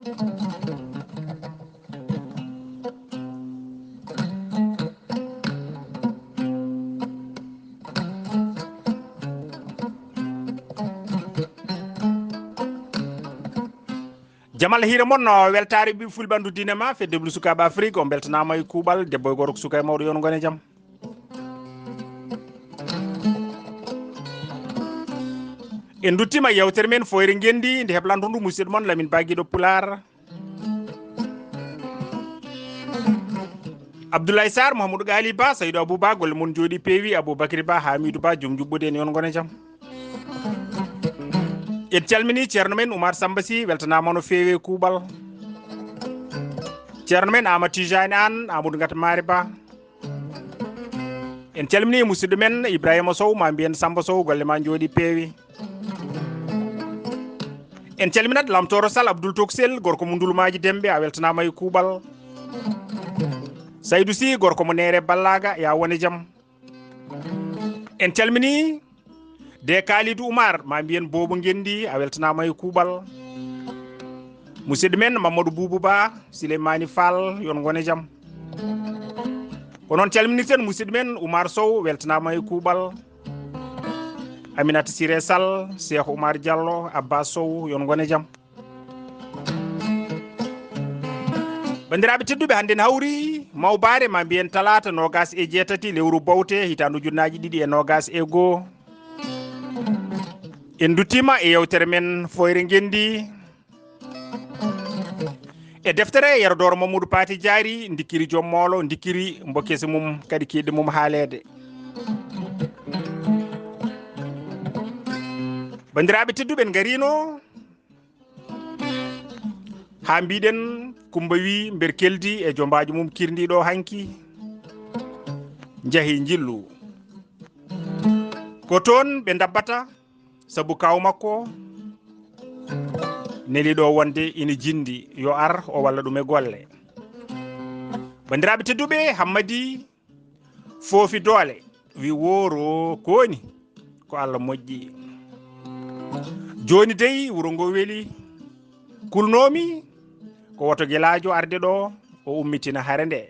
jamal hire mon weltare bi fulɓandu dinema fe deblu sukaɓe afrique o beltanama e kuuɓal debbo e gorko suka e mawɗo yon gone jaam en duttima yewtere men Fooyre ngenndi nde heblanto ndu musidɗo mon Lamiin Bah guiɗo pulaar Abdoulaye Sarr Mouhamadou Gali Ba Saydou Abou Ba golle mon jooɗi peewi Aboubacry Ba Hamidou Ba joom juɓɓudi en yon gone jaam en calmini ceerno men Oumar Samba Sy weltanama no feewi kuuɓal ceerno men Amadou Tijani Anne Amadou Ngata Mari Ba en calmini musidɗo men Ibrahima Sow ma mbiyen Samba Sow golle ma jooɗi peewi en calminat lamtoro Sall Abdoul Toksel gorko mo ndulmaji dembe a weltanama e kuuɓal Saydou Sy gorko mo nere ballaga ya woni jaam en calmini de Kalidou Oumar ma mbiyen Bobo Ngenndi a weltanama e kuuɓal musidɗo men Mamadou Boubou Ba Souleymani Fall yon gone jaam ko noon calminirten musidɗo men Oumar Sow weltanama e kuuɓal Aminata Siré Sall Cheikh Oumar Diallo Abbas Sow yon gone jaam bandiraɓe tedduɓe hannde ne hawri mawbaare ma mbiyen talata 27 lewru bowte hitandu ujunnaji 221 en duttima e yewtere men Fooyre ngenndi e deftere yerodoro Mamadou Pati Diary Ndikkiri joom moolo Ndikkiri mbo kese mum kadi kiɗɗe mum haalede bandiraɓe tedduɓe en garino ha mbiɗen Kumba wi mber keldi e jombaji mum kirdiɗo hanki jahi jillu ko toon ɓe dabbata sabu kaw makko neliɗo wonde ina jindi yo ar o walla ɗum e golle bandiraɓe tedduɓe Hammadi foofi doole wi woro koni ko Allah moƴƴi joni dey wuro ngo weeli kulnomi ko woto guelajo arde ɗo o ummitina hare nde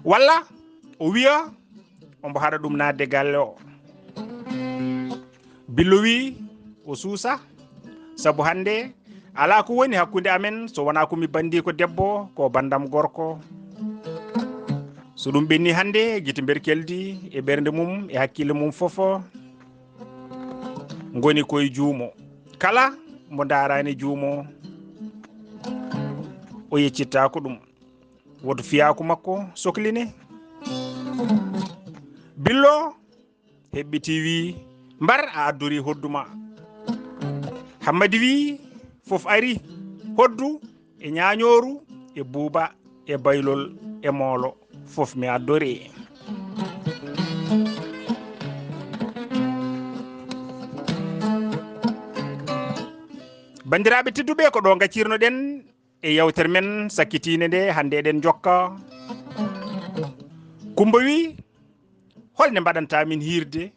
walla o wiya ombo haɗa ɗum nadde galle o billo wi o suusa sabu hande ala ko woni hakkude amen so wona komi bandi ko debbo ko bandam gorko so ɗum ɓenni hande guite mber keldi e ɓernde mum e hakkille mum fofo goni koye juumo kala mo darani juumo o yeccittako ɗum woto fiyako makko sohline billo heɓɓiti wi mbar a addori hodduma Hammadi wi fof ari hoddu e ñañoru e buuba e baylol e moolo fof mi addori bandiraɓe tedduɓe ko ɗo gaccirno ɗen e yewtere men sakkitine nde hande eɗen jokka Kumba wi holne mbaɗanta min hirde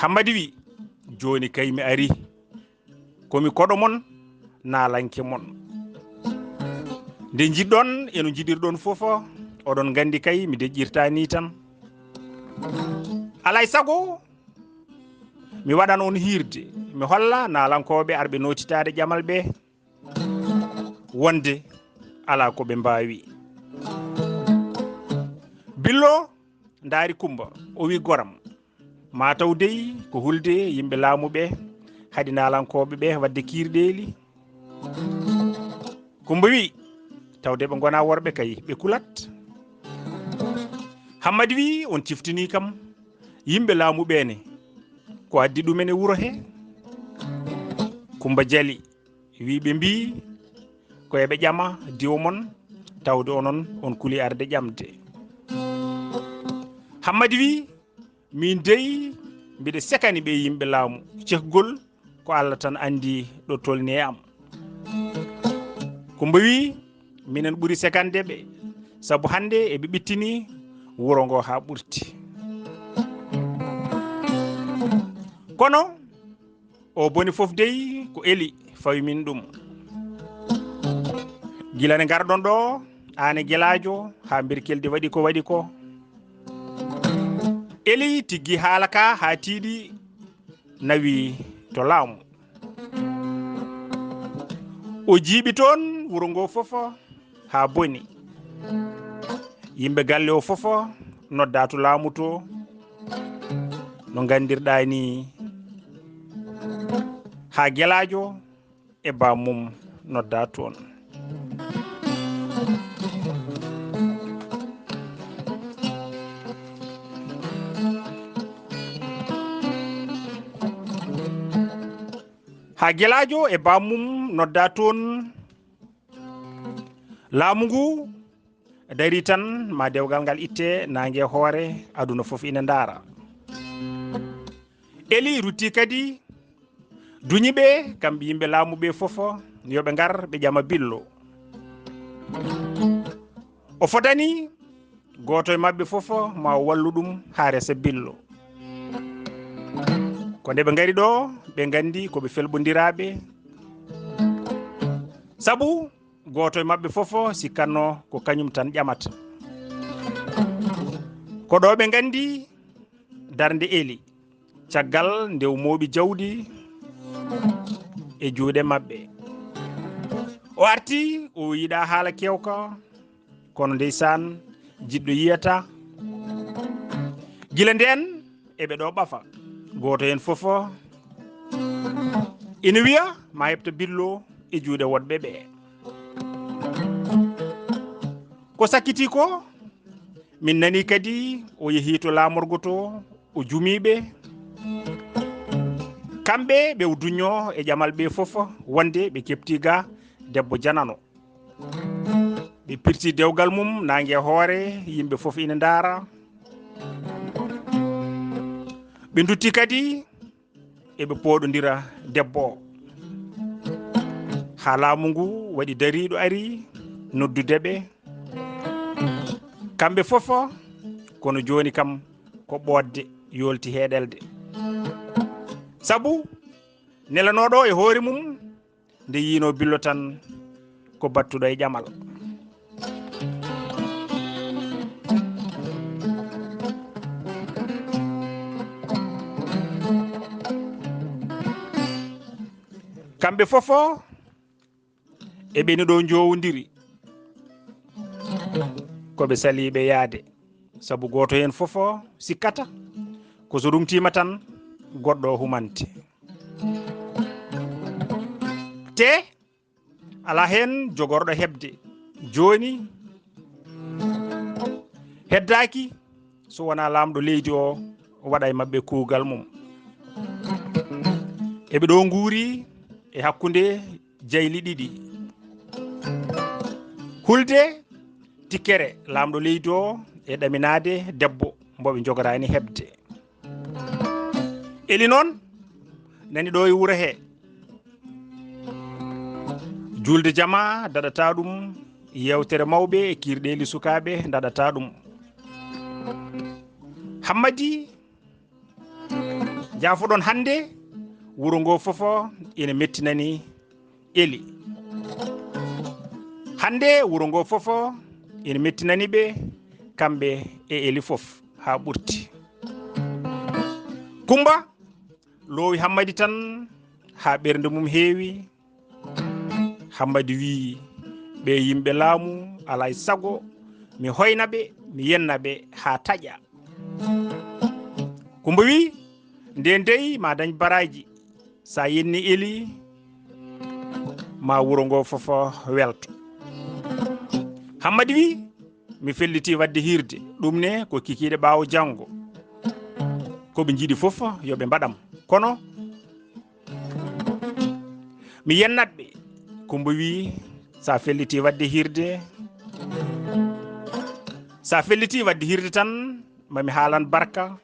Hammadi wi joni kay mi ari komi koɗo mon nalanke mon nde jiɗɗon eno jiɗirɗon fofo oɗon gandi kay mi deƴƴirta ni tan alay sago mi waɗan on hirde mi holla nalankoɓe arɓe notitade ƴamal ɓe wonde ala ko ɓe mbawi billo daari Kumba o wi goram mataw dey ko hulde yimɓe laamuɓe haɗi nalankoɓe ɓe wadde kirɗeli Kumba wi tawde ɓe gona worɓe kay ɓe kulat Hammadi wi on ciftini kam yimɓe laamuɓene ko addi ɗumen e wuuro he Kumba jali wi ɓe mbi ko eɓe ƴama diwo mon tawde onon on kuli arde ƴamde Hammadi wi min dey mbiɗa sekani ɓe yimɓe laamu cehgol ko Allah tan andi ɗo tolni e am Kumba wi minen ɓuuri sekande ɓe sabu hande eɓe ɓittini wuro ngo ha ɓurti kono o boni fof dey ko eli fawi min ɗum gila ne garɗon ɗo ane gelajo ha birkeldi waɗi ko eli tiggi haala ka ha tiiɗi nawi to laamu o jiiɓi toon wuro ngo fofo ha boni yimɓe galle o fofo nodda to laamu to no gandirɗa ni ha gelajo e bamum nodda toon ha gelajo e bamum nodda toon laamu ngu dari tan ma dewgal ngal itte nangue hoore aduna foof ina ndaara eli rutti kadi duñiɓe kamɓe yimɓe laamuɓe fofo yoɓe ngar ɓe ƴama billo o fotani goto e mabɓe fofo ma wallu ɗum ha resa billo ko nde ɓe gari ɗo ɓe gandi koɓe felɓodiraɓe saabu goto e mabɓe fofo sikkanno ko kañum tan ƴamata ko ɗo ɓe gandi darde eli caggal nde moɓi jawdi e juuɗe mabɓe o arti o yiɗa haala kewka kono ndeysan jiɗɗo yiyata gila nden eɓe ɗo ɓafa goto hen fofo ina wiya ma heɓta billo e juuɗe woɗɓe ɓe ko sakkiti ko min nani kadi o yeehi to lamorgo to o jumiɓe kamɓe ɓe duño e ƴamal ɓe fofo wonde ɓe kepti ga debbo janano ɓe pirti dewgal mum nangue hoore yimɓe foof ina ndaara ɓe dutti kadi eɓe poɗodira debbo o ha laamu ngu waɗi dariɗo ari noddudeɓe kamɓe fofo kono joni kam ko ɓodde yolti heɗelde saabu nelanoɗo e hoore mum nde yino billo tan ko battuɗo e ƴamal kamɓe fofo eɓeni ɗo jowodiri koɓe saliɓe yaade saabu goto hen fofo sikkata ko so rumtima tan goɗɗo humante te ala hen jogorɗo hebde joni heddaki so wona lamɗo leydi o waɗa e mabɓe kuugal mum eɓe ɗo guuri e hakkude jayli ɗiɗi hulde tikkere lamɗo leydi o e ɗaminade debbo mboɓe jogorani hebde eli noon nani ɗo e wuuro he julde jama daɗata ɗum yewtere mawɓe e kirɗeli sukaɓe daɗata ɗum hammadi jafoɗon hannde wuro ngo fofo ina mettinani eli hande wuro ngo fofo ina mettinani ɓe kamɓe e eli fof ha ɓurti kumba lowi hammadi tan ha ɓernde mum heewi hammadi wi ɓe yimɓe laamu alay sago mi hoynaɓe mi yennaɓe ha taƴa kumba wi nden dey ma dañ baraji sa yenni eli ma wuro ngo fofo welto hammadi wi mi felliti wadde hirde ɗum ne ko kikiɗe ɓawo janggo koɓe jiiɗi foof yoɓe mbaɗam kono mi yennatɓe Kumba wi sa felliti wadde hirde tan mami haalan barka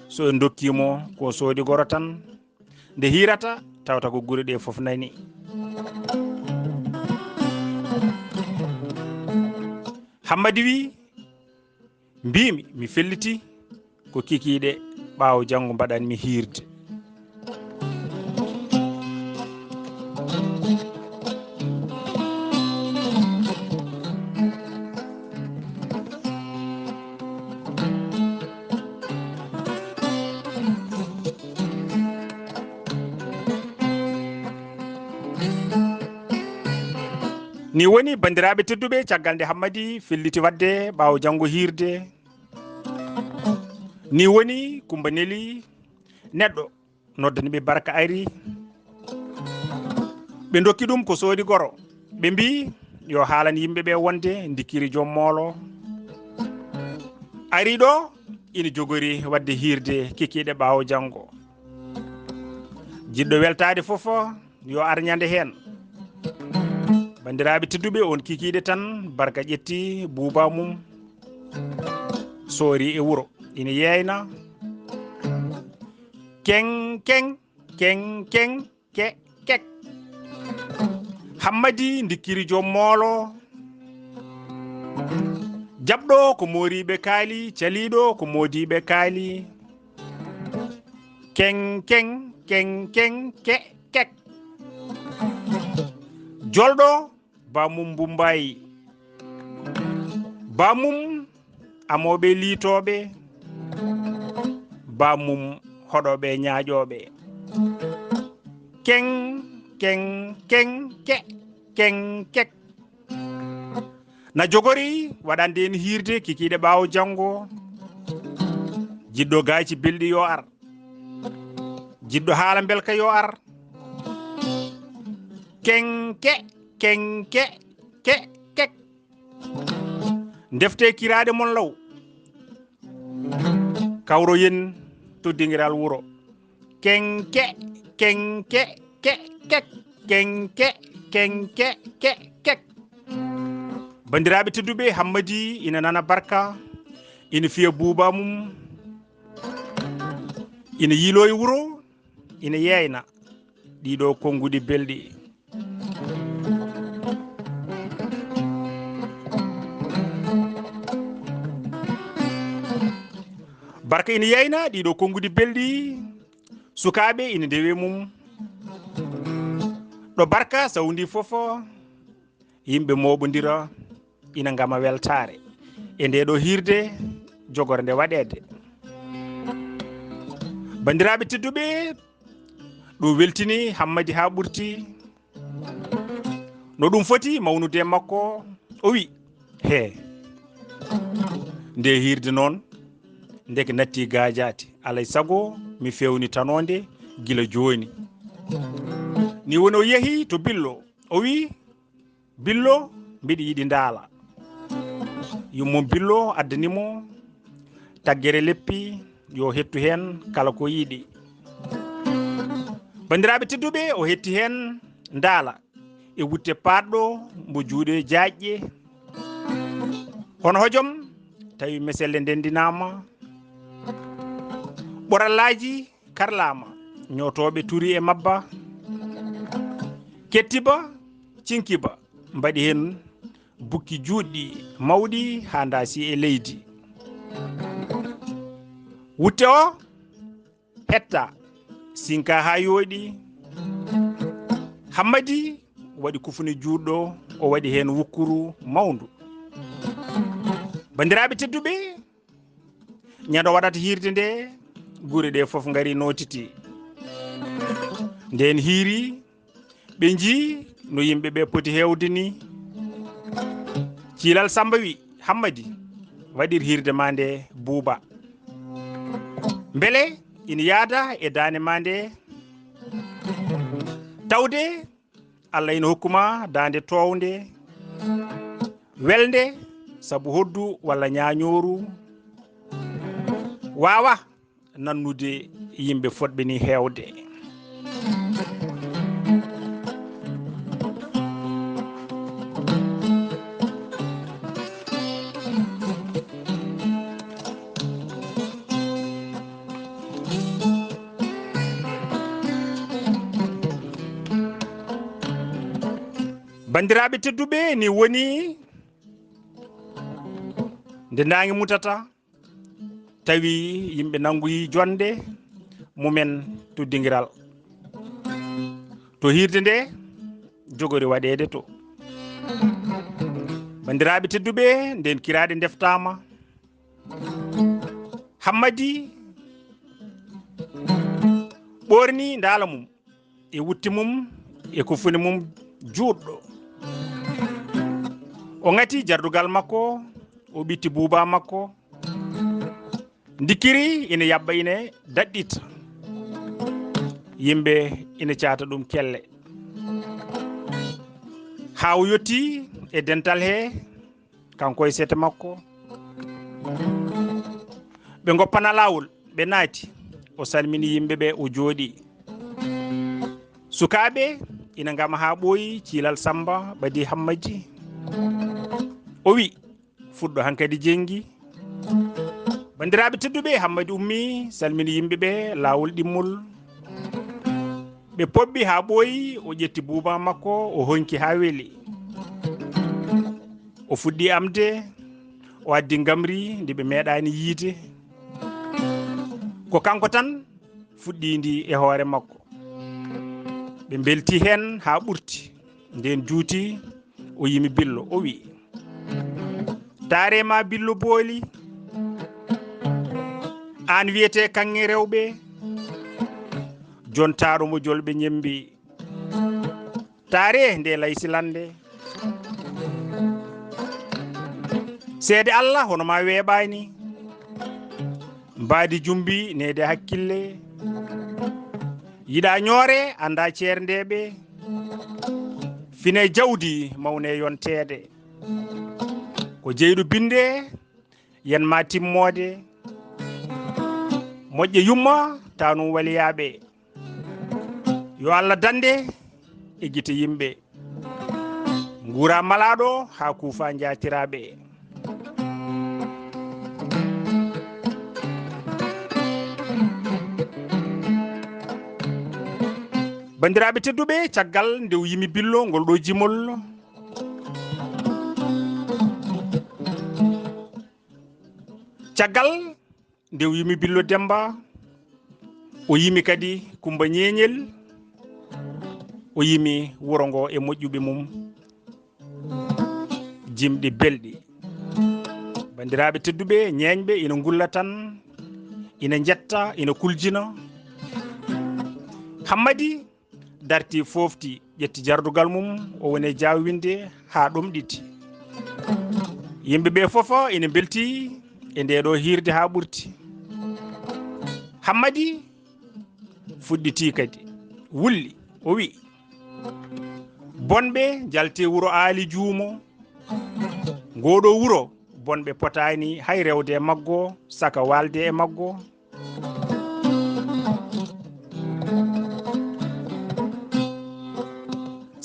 so en dokkimo ko soodi goro tan nde hirata tawta ko gure ɗe foof nani hammadi wi mbimi mi felliti ko kikiɗe ɓaawo janggo mbaɗanmi hirde ni woni bandiraɓe tedduɓe caggal nde hammadi felliti wadde ɓawo janggo hirde ni woni Kumba Neli neɗɗo noddaniɓe barka ari ɓe dokki ɗum ko soodi goro ɓe mbi yo haalan yimɓeɓe wonde Ndikkiri joom moolo ari ɗo ina jogori wadde hirde kikiɗe ɓawo janggo jiɗɗo weltade foof yo ar ñande hen bandiraɓe tedduɓe on kikiɗe tan barka ƴetti buuba mum soori e wuro ina yeyna keng keng keng keng ke kek hammadi Ndikkiri joom moolo jabɗo ko moriɓe kaali caliɗo ko modiɓe kaali keng keng keng keng ke kek jolɗo bamum Bumbayi bamum amoɓe liitoɓe bamum hoɗoɓe ñaaƴoɓe keng keng keng ke keng kek na jogori waɗande en hirde kikiɗe ɓawo janggo jiɗɗo gaaci belɗi yo ar jiɗɗo haala belka yo ar kenke kenke ke kek defte kiraɗe mon law kawro yen to dingiral wuro kenke kenke ke kek kenke kenke ke kek bandiraɓe tedduɓe hammadi ina nana barka ina fiya buuba mum ina yiilo e wuro ina yeyna ɗiɗo konguɗi belɗi barka ina yeyna ɗiɗo konguɗi belɗi sukaɓe ina ndewe mum ɗo barka sawdi foof yimɓe moɓodira ina gama weltare e ndeɗo hirde jogorde nde waɗede bandiraɓe tedduɓe ɗum weltini hammadi ha ɓurti no ɗum foti mawnude makko o wi he nde hirde noon ndeke natti gajati alay sago mi fewni tanode gila joni ni woni o yeehi to billo o wi billo mbiɗa yiiɗi ndaala yummum billo addanimo taggere leppi yo hettu hen kala ko yiiɗi bandiraɓe tedduɓe o hetti hen ndaala e wutte paɗɗo mbo juuɗe jaƴƴe hono hojom tawi meselle ndendinama ɓorallaji karlama ñotoɓe turi e mabba kettiba cinkiba mbaɗi hen bukki juɗɗi mawɗi ha dasi e leydi wutte o hetta sinka ha yooɗi hammadi waɗi kufuni juɗɗo o waɗi hen wukkuru mawndu bandiraɓe tedduɓe ñande waɗata hirde nde guure ɗe foof gari notiti nden hiiri ɓe jii no yimɓeɓe poti hewde ni Cellal Samba wi hammadi waɗir hirde ma nde buuba beele ina yaada e dane ma nde tawde Allah ina hokkuma dande towde welde saabu hoddu walla ñañoru wawa nannude yimɓe fodɓe ni hewde bandiraɓe tedduɓe ni woni nde nangi mutata tawi yimɓe nanguyi jonde mumen to dingiral to hirde nde jogori waɗede to bandiraɓe tedduɓe nden kiraɗe deftama hammadi ɓorni ndaala mum e wutti mum e kofuni mum juɗɗo o ngati jardugal makko o ɓitti buuba makko Ndikkiri ina yabba ine daɗɗita yimɓe ina caata ɗum kelle ha o yetti e dental he kanko e sete makko ɓe goppana lawol ɓe naati o salmini yimɓe ɓe o jooɗi sukaɓe ina gama ha ɓooyi ciilal Samba ɓadi Hammadji o wi fuɗɗo hankkadi jengi bandiraɓe tedduɓe Hammadi ummi salmini yimɓeɓe lawol ɗimmol ɓe poɓɓi ha ɓooyi o ƴetti buuba makko o honki ha weeli o fuɗɗi amde o addi gamri ndi ɓe meeɗani yiide ko kanko tan fuɗɗidi e hoore makko ɓe belti hen ha ɓurti nden juuti o yimi billo o wi taarema billo booli an wiyete kanŋe rewɓe jon taaro mo jolɓe ñembi taare nde laysilande seede Allah hono ma weeɓani mbaadi jumbi nede hakkille yiɗa ñoore anda ceerndeɓe fine jawdi mawne yontede ko jeyɗu binde yen ma timmode moƴƴe yumma tanum waliyaɓe yo Allah dande e guite yimɓe ngura malaɗo ha kuufa jatiraɓe bandiraɓe tedduɓe caggal nde yimi billo ngol ɗo jimol caggal nde yimi billo Demba o yimi kadi Kumba Ñeeñel o yimi wuro ngo e moƴƴuɓe mum jimɗi belɗi bandiraɓe tedduɓe ñeeñɓe ina gulla tan ina jetta ina kuljina Hammadi darti fofti ƴetti jardugal mum o woni jawwinde ha ɗum ɗitti yimɓeɓe fofa ina belti e ndeɗo hirde ha ɓurti Hammadi fuɗɗiti kadi wulli o wi bonɓe jalte wuro aali juumo ngoɗo wuro bonɓe potani hay rewde e maggo saka walde e maggo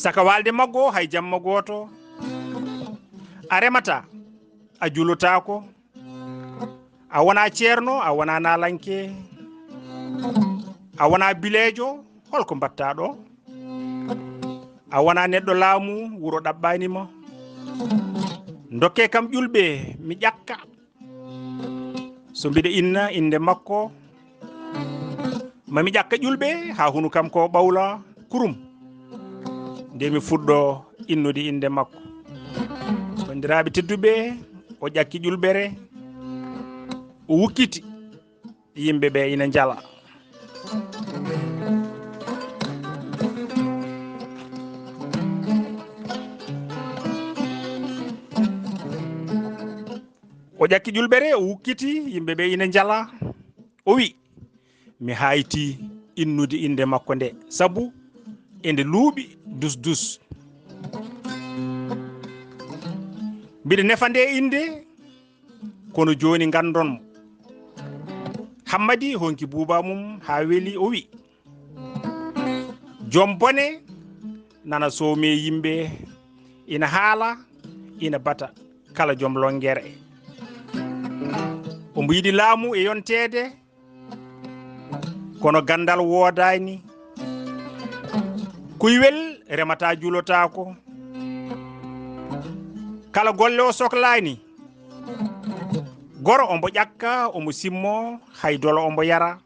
saka walde maggo hay jamma goto a remata a julotako a wona ceerno a wona nalanke a wona bilejo holko mbatta ɗo a wona neɗɗo laamu wuro ɗaɓɓanima dokke kam ƴulɓe mi ƴakka so mbiɗa inna inde makko mami ƴakka ƴulɓe ha hunu kam ko ɓawla kurum nde mi fuɗɗo innude inde makko bandiraɓe tedduɓe o ƴakki ƴulɓere o wukkiti yimɓeɓe ina jala o ƴakki ƴulɓere o wukkiti yimɓeɓe ina jala o wi mi hayti innude inde makko nde sabu ende luuɓi dus mbiɗa nefa nde inde kono joni gandonmo Hammadi honki buuba mum ha weeli o wi joom bone nana soome yimɓe ina haala ina bata kala joom longere omo yiɗi laamu e yontede kono gandal woodani kuywel remata julotako kala golle o sohlani goro ombo ƴakka omo simmo hay dolo ombo yara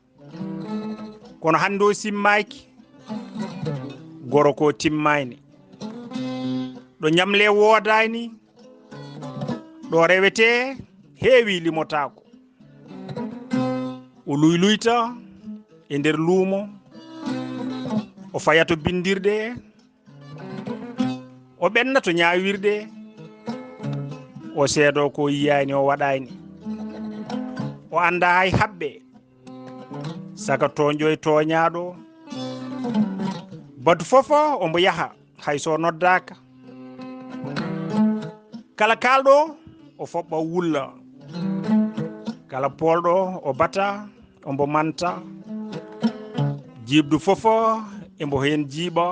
kono hande o simmaki goro ko timmani ɗo ñamle woodani ɗo rewete heewi limotako o luyluyta e nder luumo o fayato bindirɗe o ɓenna to ñawirde o seedo ko yiyani o waɗani o anda hay habbe saka toñjo e toñaɗo batu fofo ombo yaha hay so noddaka kala kalɗo o foɓɓa wulla kala polɗo o bata ombo manta jibdu fofo embo hen jiiɓa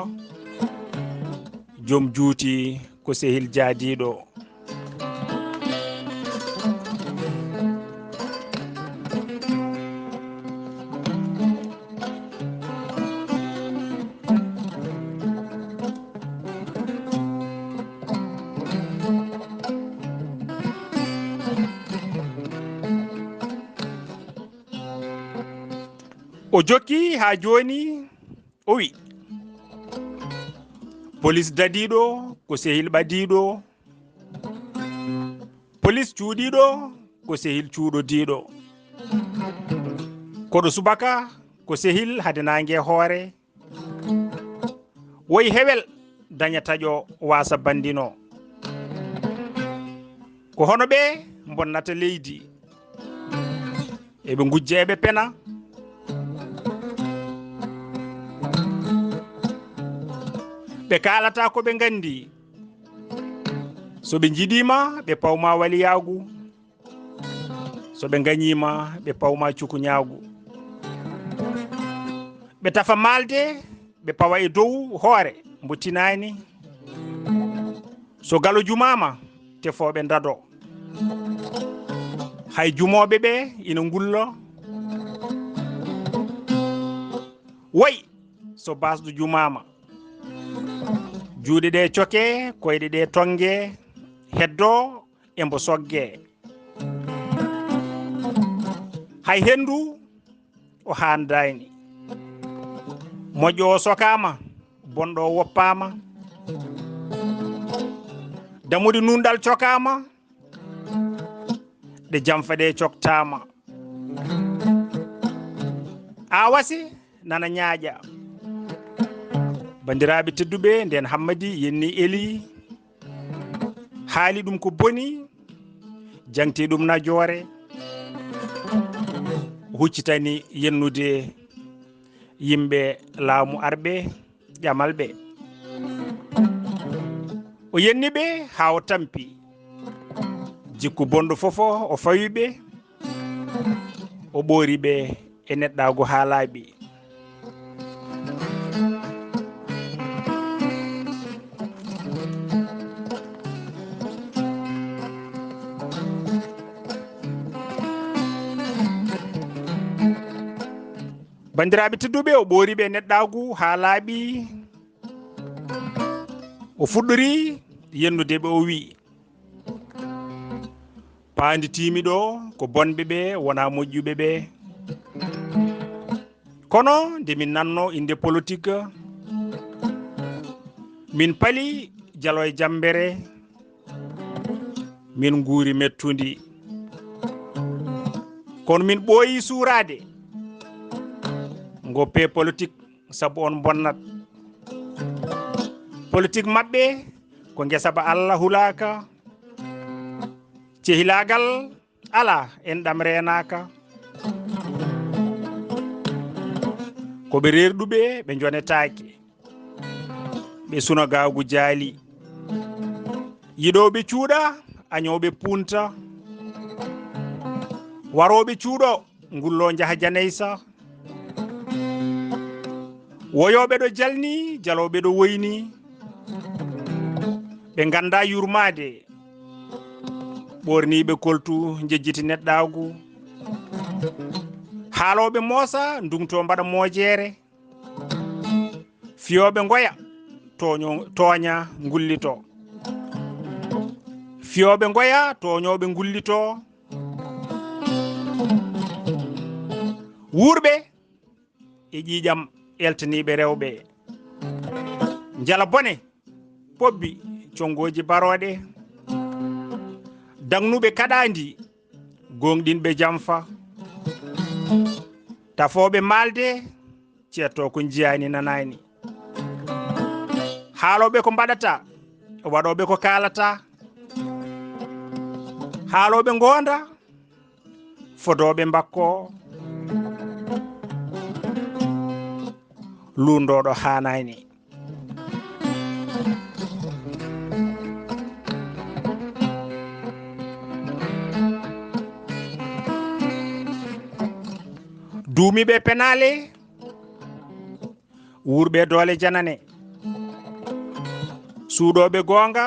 joom juuti ko sehil jaadiɗo o jokki ha joni o wi police dadiɗo ko sehil ɓadiɗo police cuuɗiɗo ko sehil cuuɗodiɗo koɗo subaka ko sehil hade nangue hoore woyi hewel daña taƴo wasa bandino ko hono ɓe bonnata leydi eɓe gujja eɓe pena ɓe kalata ko ɓe gandi so ɓe jiɗima ɓe pawma waliyagu so ɓe gañima ɓe pawma cukuñagu ɓe tafa malde ɓe pawa e dow hoore mbo tinani so galo jumama tefoɓe dado hay jumoɓe ɓe ina gulla woyi so basɗo jumama juuɗe ɗe coke koyɗe ɗe tongue heddo embo sogge hay hendu o handayni moƴƴo o sokama bonɗo o woppama damude nunɗal cokama ɗe jamfa ɗe coktama a wasi nana ñaaƴa bandiraɓe tedduɓe nden hammadi yenni eli haali ɗum ko boni jangti ɗum najore huccitani yennude yimɓe laamu arɓe ƴamalɓe o yenniɓe ha o tampi jikku bonɗo fofo o fawiɓe o ɓooriɓe e neɗɗago ha laaɓi bandiraɓe tedduɓe o ɓooriɓe neɗɗagu ha laaɓi o fuɗɗori yennude ɓe o wi paandi timiɗo ko bonɓe ɓe wona moƴƴuɓe ɓe kono nde min nanno inde politique min paali jalo e jambere min guuri mettudi kono min ɓooyi suurade goppe politique sabu on bonnat politique mabɓe ko ngesa ba Allah hulaka cehilagal ala en ɗam renaka ko ɓe rerɗuɓe ɓe jonetake ɓe sunagagu jaali yiɗoɓe cuuɗa añoɓe punta waroɓe cuuɗo ngullo jaha janaysa woyoɓe ɗo jalni jaloɓe ɗo woyni ɓe ganda yurmade ɓorniɓe koltu jejjiti neɗɗagu haaloɓe moosa ndungto mbaɗa moojere fiyoɓe goya tooña gullito fiyoɓe goya toñoɓe gullito wuurɓe e ƴiƴam eltaniɓe rewɓe jala bone pobbi congoji baroɗe dagnuɓe kaɗandi gonɗinɓe jamfa tafoɓe malde cetto ko jiyani nanani haaloɓe ko mbaɗata waɗoɓe ko kalata haaloɓe gonda fodoɓe mbakko lundoɗo hanayni. duumiɓe penale wurɓe doole janane suuɗoɓe gonga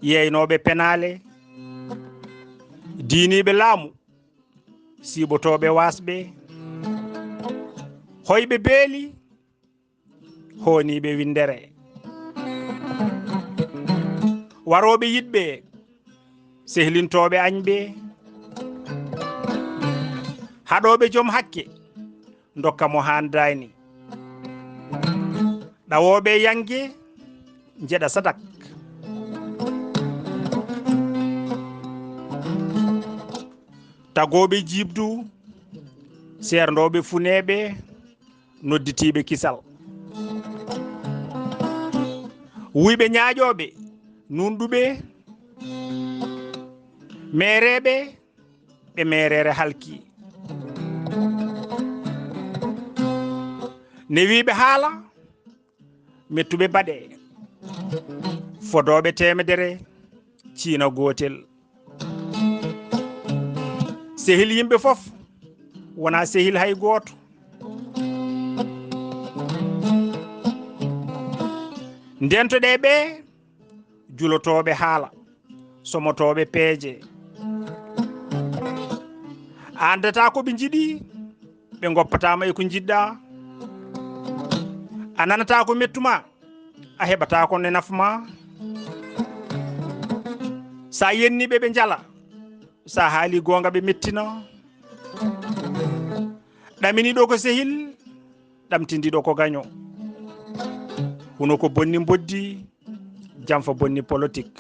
yeynoɓe penale diiniɓe laamu siɓotoɓe wasɓe hoyɓe beeli honiɓe windere waroɓe yiɗɓe sehlintoɓe añɓe haɗoɓe joom hakke dokka mo handayni ɗawoɓe yangue jeɗa sadak tagoɓe jibdu serdoɓe funeɓe nodditiɓe kisal wuyɓe ñaaƴoɓe nunɗuɓe mereɓe ɓe merere halki newiɓe haala mettuɓe baɗe fodoɓe temedere ciina gotel sehil yimɓe fof wona sehil hay goto ndentoɗe ɓe julotoɓe haala somotoɓe peeje andata ko ɓe jiiɗi ɓe goppatama e ko jiɗɗa a nanata ko mettuma a heɓata ko ne nafma sa yenniɓe ɓe jala sa haali gonga ɓe mettina ɗaminiɗo ko sehil ɗamtindiɗo ko gaño huno ko bonni boddi jamfa bonni politique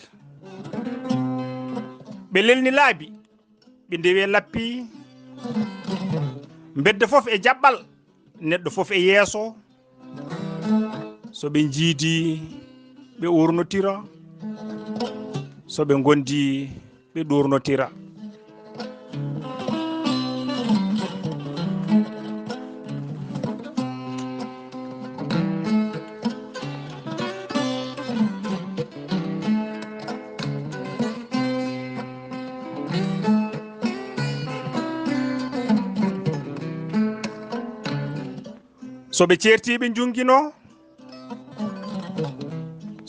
ɓe lelni laabi ɓe ndewe lappi bedde fof e jaɓɓal neɗɗo fof e yeeso so ɓe jiidi ɓe urnotira so ɓe gondi ɓe ɗurnotira so ɓe certiɓe jungguino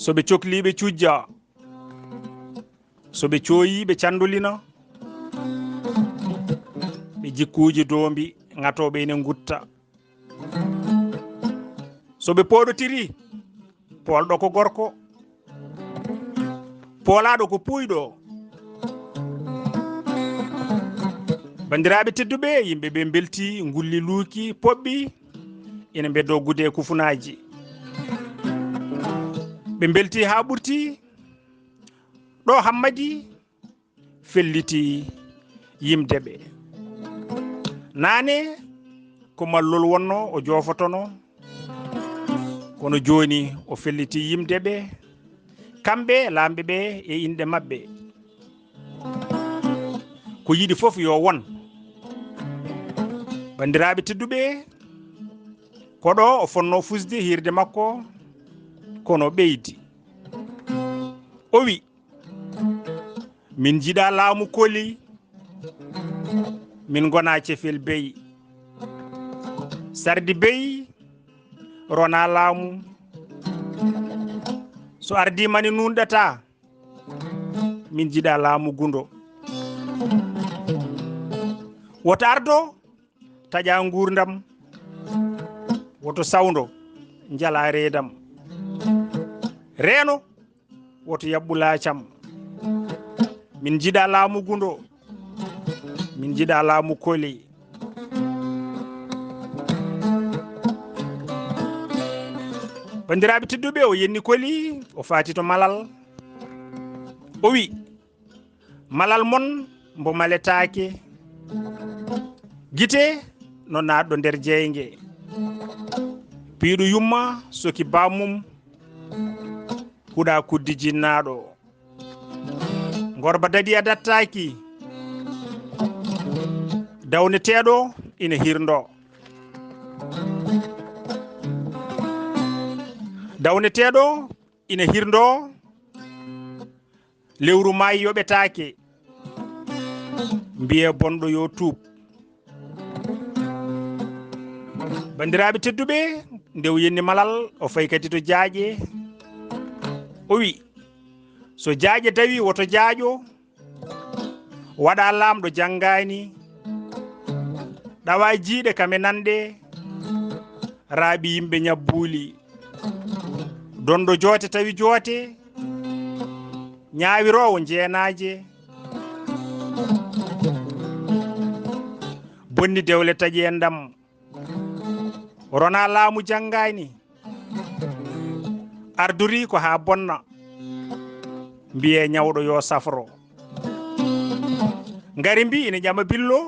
so ɓe cohliɓe cujja so ɓe cooyiɓe candolina ɓe jikkuji dombi gatoɓe ene gutta so ɓe poɗotiri polɗo ko gorko polaɗo ko puyɗo bandiraɓe tedduɓe yimɓe ɓe belti gulli luuki poɓɓi ene beddo gude kufunaji ɓe belti ha ɓurti ɗo hammadi felliti yimdeɓe nane ko mallol wonno o jofotono kono joni o felliti yimdeɓe kamɓe lamɓeɓe e inɗe mabɓe ko yiɗi foof yo won bandiraɓe tedduɓe koɗo o fonno fusde hirde makko kono ɓeydi o wi min jiiɗa laamu koli min gona cefel beyi sardi beyi rona laamu so ardi mani nunɗata min jiiɗa laamu gundo woto ardo taƴa gurdam woto sawdo jala reedam reeno woto yaɓɓulacam min jiiɗa laamu gundo min jiiɗa laamu koli bandiraɓe tedduɓe o yenni koli o faati to malal o wi malal mon mbo maletaake guite no naatɗo nder jeygue piiɗo yumma soki bammum huɗa kuddi jinnaɗo gorba dadi a dattaki dawneteɗo ina hirndo dawneteɗo ina hirndo lewru maayi Ɓataake mbiye bonɗo yo tuub bandiraɓe tedduɓe ndew yenni malal o fayi kadi to jaaƴe o wi so jaaƴe dawi woto jaaƴo waɗa lamɗo janngani ɗawa jiiɗe kame nanɗe raaɓi yimɓe ñabbuli dondo joote tawi joote ñaawirowo jeenaje bonni dewle taƴi e ndam rona laamu janngani arduri ko ha bonna mbiye ñawɗo yo safro ngari mbi ina ƴama billo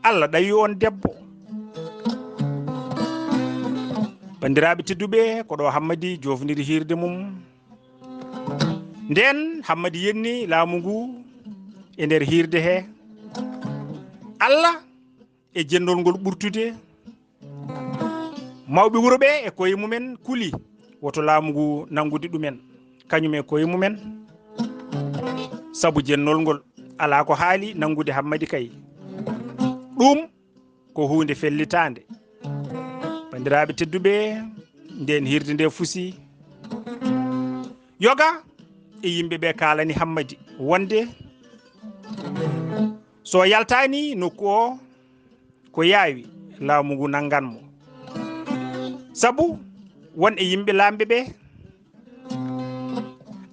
Allah ɗawi on debbo bandiraɓe tedduɓe ko ɗo Hammadi jofniri hirde mum nden Hammadi yenni laamu ngu e nder hirde he Allah e jendol ngol ɓurtude mawɓe wuro ɓe e koye mumen kuli woto laamu ngu nangude ɗumen kañum e koye mumen sabu jennol ngol ala ko haali nangude Hammadi kay ɗum ko hunde fellitande bandiraɓe tedduɓe nden hirde nde fusi yoga e yimɓeɓe kalani Hammadi wonde so yaltani nokku o ko yaawi laamu ngu nanganmo sabu won e yimɓe lamɓe ɓe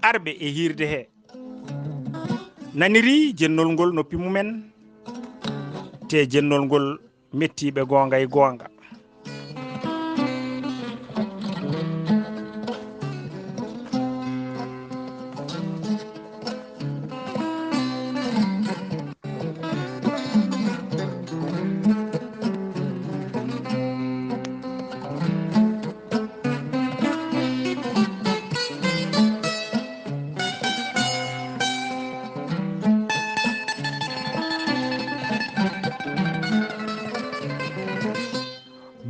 arɓe e hirde he naniri jennol ngol noppi mumen te jennol ngol mettiɓe gonga e gonga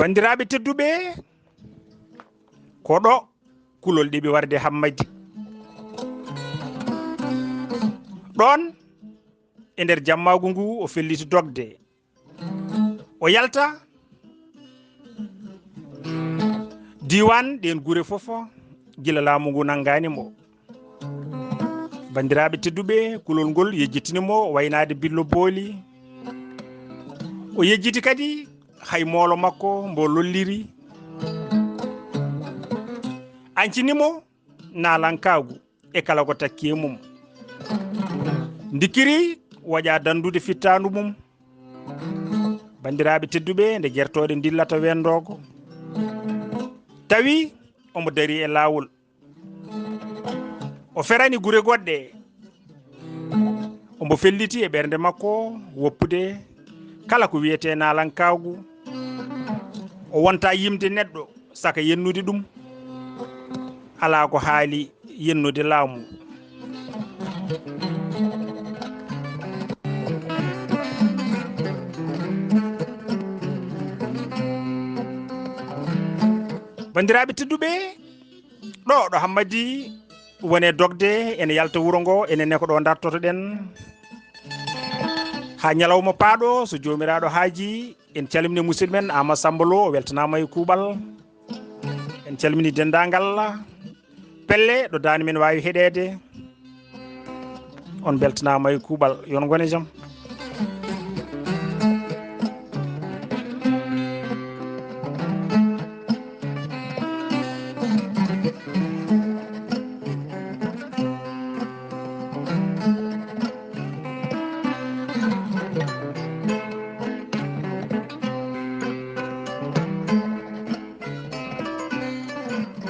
bandiraɓe tedduɓe ko ɗo kulol ɗiɓi warde Hammadi ɗon e nder jammagu ngu o felliti dogde o yalta diwan ɗen gure fofo gila laamu ngu nangani mo bandiraɓe tedduɓe kulol ngol yejjitinimo waynade billo booli o yejjiti kadi hay moolo makko mbo lolliri ancinimo nalankagu e kala ko takki e mum Ndikkiri waƴa dandude fittandu mum bandiraɓe tedduɓe nde gertoɗe dillata wendogo tawi omo dari e lawol o ferani gure goɗɗe omo felliti e ɓernde makko woppude kala ko wiyete nalankagu o wonta yimde neɗɗo saka yennude ɗum ala ko haali yennude laamu bandiraɓe tedduɓe ɗo Hammadi wone dogde ene yalta wuro ngo enenne ko ɗo dartoto ɗen ha ñalawma paaɗo so jomiraɗo haaji en calmini musidɗo men Ama Sambalo o weltanama e kuuɓal en calmini dendagal pelle ɗo dani men wawi heɗede on beltanama e kuuɓal yon gone jaam